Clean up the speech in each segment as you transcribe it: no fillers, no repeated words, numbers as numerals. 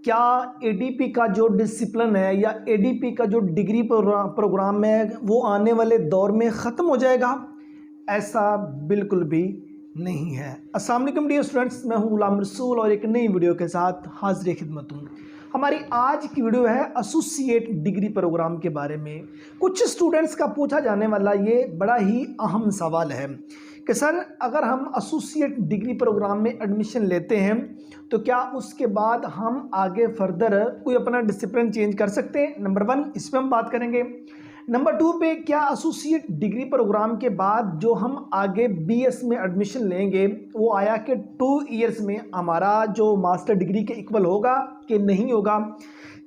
क्या एडीपी का जो डिसिप्लिन है या एडीपी का जो डिग्री प्रोग्राम है वो आने वाले दौर में ख़त्म हो जाएगा? ऐसा बिल्कुल भी नहीं है। अस्सलाम वालेकुम डियर स्टूडेंट्स, मैं हूं गुलाम रसूल और एक नई वीडियो के साथ हाजिर खिदमत हूं। हमारी आज की वीडियो है एसोसिएट डिग्री प्रोग्राम के बारे में। कुछ स्टूडेंट्स का पूछा जाने वाला ये बड़ा ही अहम सवाल है कि सर अगर हम एसोसिएट डिग्री प्रोग्राम में एडमिशन लेते हैं तो क्या उसके बाद हम आगे फर्दर कोई अपना डिसिप्लिन चेंज कर सकते हैं? नंबर 1 इस पर हम बात करेंगे। नंबर 2 पे क्या एसोसिएट डिग्री प्रोग्राम के बाद जो हम आगे बीएस में एडमिशन लेंगे वो आया कि 2 इयर्स में हमारा जो मास्टर डिग्री के इक्वल होगा कि नहीं होगा?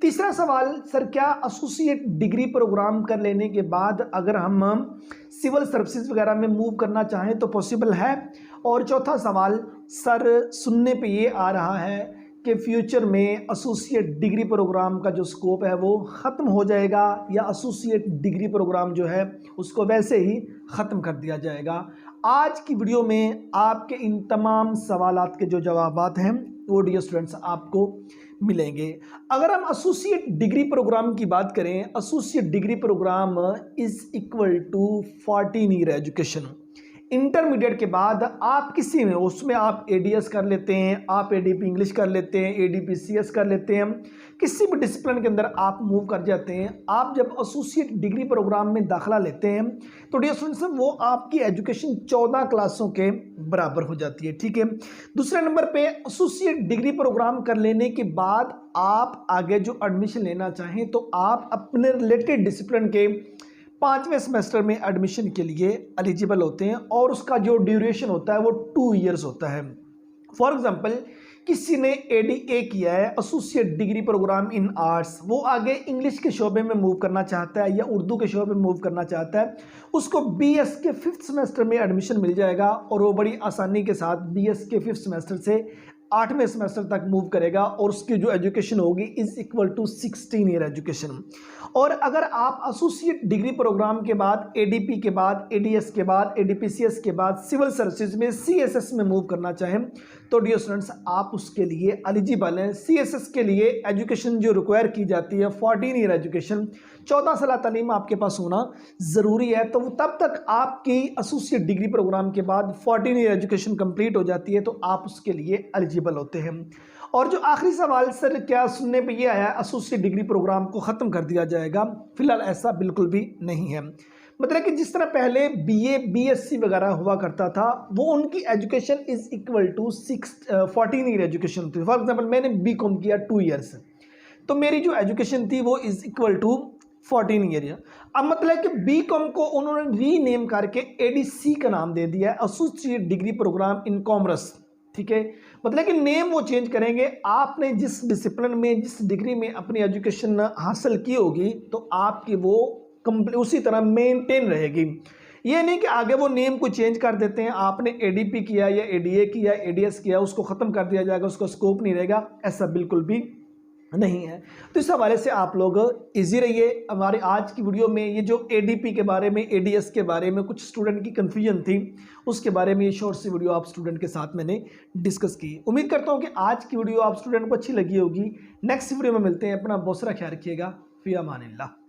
तीसरा सवाल, सर क्या एसोसिएट डिग्री प्रोग्राम कर लेने के बाद अगर हम सिविल सर्विसेज वगैरह में मूव करना चाहें तो पॉसिबल है? और चौथा सवाल, सर सुनने पे ये आ रहा है कि फ्यूचर में एसोसिएट डिग्री प्रोग्राम का जो स्कोप है वो ख़त्म हो जाएगा या एसोसिएट डिग्री प्रोग्राम जो है उसको वैसे ही ख़त्म कर दिया जाएगा। आज की वीडियो में आपके इन तमाम सवालात के जो जवाबात हैं वो डियर स्टूडेंट्स आपको मिलेंगे। अगर हम एसोसिएट डिग्री प्रोग्राम की बात करें, associate degree programme is equal to 14 year education. Intermediate के बाद आप किसी में उसमें आप एडीएस कर लेते हैं, आप एडीपी इंग्लिश कर लेते हैं, एडीपी सीएस कर लेते हैं, किसी भी डिसिप्लिन के अंदर आप मूव कर जाते हैं। आप जब एसोसिएट डिग्री प्रोग्राम में दाखिला लेते हैं तो डियर स्टूडेंट्स वो आपकी एजुकेशन 14 क्लासों के बराबर हो जाती है, ठीक है। दूसरे नंबर पे एसोसिएट डिग्री प्रोग्राम कर लेने के बाद आप आगे जो एडमिशन लेना चाहें तो आप अपने रिलेटेड डिसिप्लिन के 5वें सेमेस्टर में एडमिशन के लिए एलिजिबल होते हैं और उसका जो ड्यूरेशन होता है वो 2 इयर्स होता है। फॉर एग्जांपल किसी ने एडीए किया है, associate degree programme in arts, वो आगे इंग्लिश के शोबे में मूव करना चाहता है या उर्दू के शोबे में मूव करना चाहता है, उसको बीएस के 5th सेमेस्टर में एडमिशन मिल जाएगा और वो बड़ी आसानी के साथ बीएस के 5th सेमेस्टर से 8वें सेमेस्टर तक मूव करेगा और उसकी जो एजुकेशन होगी is equal to 16 year education. और अगर आप एसोसिएट डिग्री प्रोग्राम के बाद एडीपी के बाद एडीएस के बाद एडीपीसीएस के बाद सिविल सर्विसेज में सीएसएस में मूव करना चाहें तो डियर स्टूडेंट्स आप उसके लिए एलिजिबल हैं। सीएसएस के लिए एजुकेशन जो रिक्वायर की जाती है 14 ईयर एजुकेशन, 14 साल तालीम आपके पास होना ज़रूरी है। तो तब तक आपकी एसोसिएट डिग्री प्रोग्राम के बाद 14 ईयर एजुकेशन कंप्लीट हो जाती है तो आप उसके लिए एलिजिबल होते हैं। और जो आखिरी सवाल, सर क्या सुनने पे ये आया एसोसिएट डिग्री प्रोग्राम को ख़त्म कर दिया जाएगा? फिलहाल ऐसा बिल्कुल भी नहीं है। मतलब कि जिस तरह पहले बीए बीएससी वगैरह हुआ करता था वो उनकी education is equal to 14 year education थी। फॉर एग्जांपल मैंने बीकॉम किया 2 ईयर्स, तो मेरी जो एजुकेशन थी वो इज़ इक्वल टू 14 ईयर। अब मतलब कि बीकॉम को उन्होंने रीनेम करके एडीसी का नाम दे दिया है, associate degree programme in commerce, ठीक है। मतलब कि नेम वो चेंज करेंगे। आपने जिस डिसिप्लिन में जिस डिग्री में अपनी एजुकेशन हासिल की होगी तो आपकी वो कंप्लीट उसी तरह मेंटेन रहेगी। ये नहीं कि आगे वो नेम को चेंज कर देते हैं, आपने एडीपी किया या एडीए किया एडीएस किया उसको ख़त्म कर दिया जाएगा, उसका स्कोप नहीं रहेगा, ऐसा बिल्कुल भी नहीं है। तो इस हवाले से आप लोग इजी रहिए। हमारे आज की वीडियो में ये जो एडीपी के बारे में एडीएस के बारे में कुछ स्टूडेंट की कन्फ्यूजन थी उसके बारे में ये शॉर्ट सी वीडियो आप स्टूडेंट के साथ मैंने डिस्कस की। उम्मीद करता हूँ कि आज की वीडियो आप स्टूडेंट को अच्छी लगी होगी। नेक्स्ट वीडियो में मिलते हैं। अपना बहुत सारा ख्याल रखिएगा। फ़ी अमानिल्लाह।